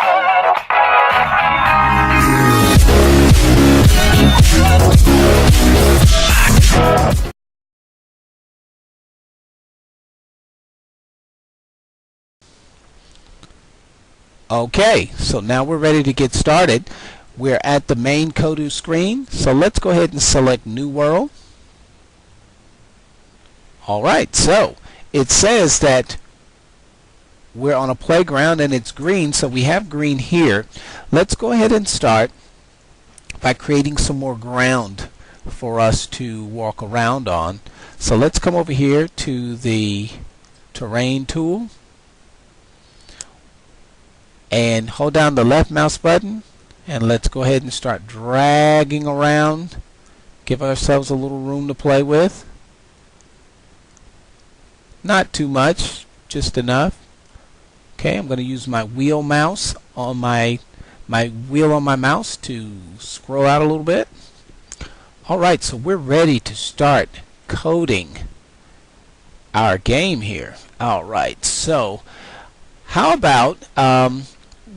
Okay, so now we're ready to get started. We're at the main Pt2 screen, so let's go ahead and select New World. Alright, so it says that we're on a playground and it's green, so we have green here. Let's go ahead and start by creating some more ground for us to walk around on. So let's come over here to the Terrain tool and hold down the left mouse button, and let's go ahead and start dragging around. Give ourselves a little room to play with. Not too much, just enough. Okay, I'm going to use my wheel mouse on my wheel on my mouse to scroll out a little bit. Alright, so we're ready to start coding our game here. Alright, so how about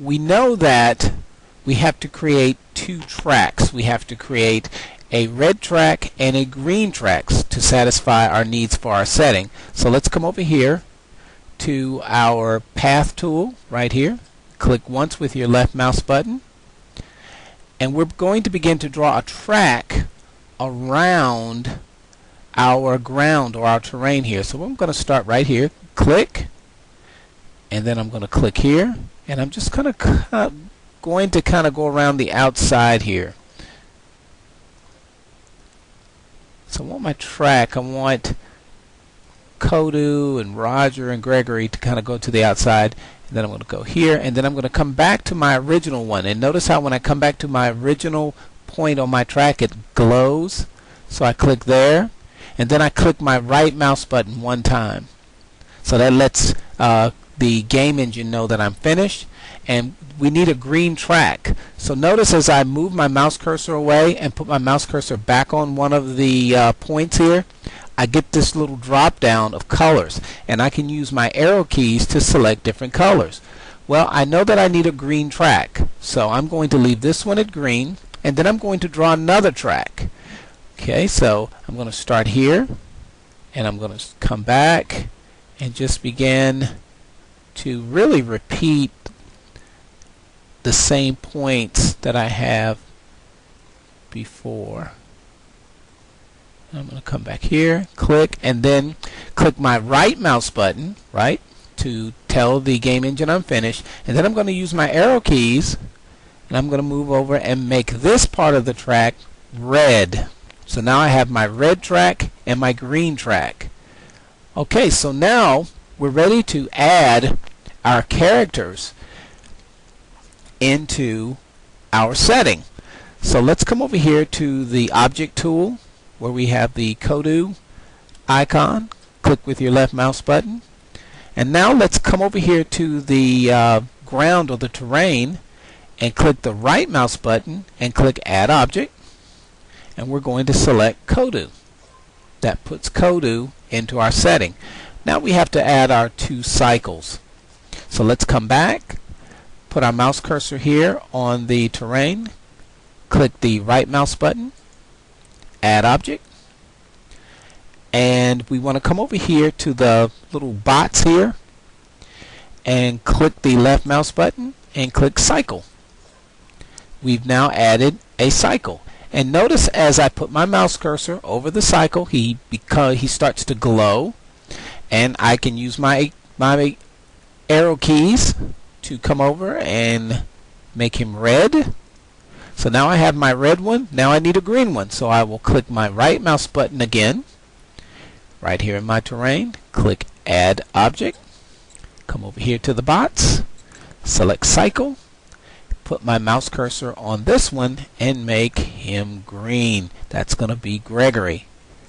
we know that we have to create two tracks. We have to create a red track and a green track to satisfy our needs for our setting. So let's come over here to our path tool right here. Click once with your left mouse button, and we're going to begin to draw a track around our ground or our terrain here. So I'm going to start right here, click, and then I'm going to click here, and I'm just going to kind of go around the outside here. So I want my track, I want Pt2 and Roger and Gregory to kind of go to the outside, and then I'm going to go here, and then I'm going to come back to my original one. And notice how when I come back to my original point on my track, it glows. So I click there, and then I click my right mouse button one time. So that lets the game engine know that I'm finished, and we need a green track. So notice as I move my mouse cursor away and put my mouse cursor back on one of the points here, I get this little drop down of colors, and I can use my arrow keys to select different colors. Well, I know that I need a green track, so I'm going to leave this one at green, and then I'm going to draw another track. Okay, so I'm going to start here, and I'm going to come back and just begin to really repeat the same points that I have before. I'm going to come back here, click, and then click my right mouse button, right, to tell the game engine I'm finished. And then I'm going to use my arrow keys, and I'm going to move over and make this part of the track red. So now I have my red track and my green track. Okay, so now we're ready to add our characters into our setting. So let's come over here to the object tool where we have the Pt2 icon. Click with your left mouse button, and now let's come over here to the ground or the terrain and click the right mouse button and click add object, and we're going to select Pt2. That puts Pt2 into our setting. Now we have to add our two cycles. So let's come back, put our mouse cursor here on the terrain, click the right mouse button, add object, and we want to come over here to the little bots here and click the left mouse button and click cycle. We've now added a cycle, and notice as I put my mouse cursor over the cycle, he starts to glow, and I can use my arrow keys to come over and make him red. So now I have my red one. Now I need a green one, so I will click my right mouse button again right here in my terrain, click add object, come over here to the bots, select cycle, put my mouse cursor on this one and make him green. That's going to be Gregory.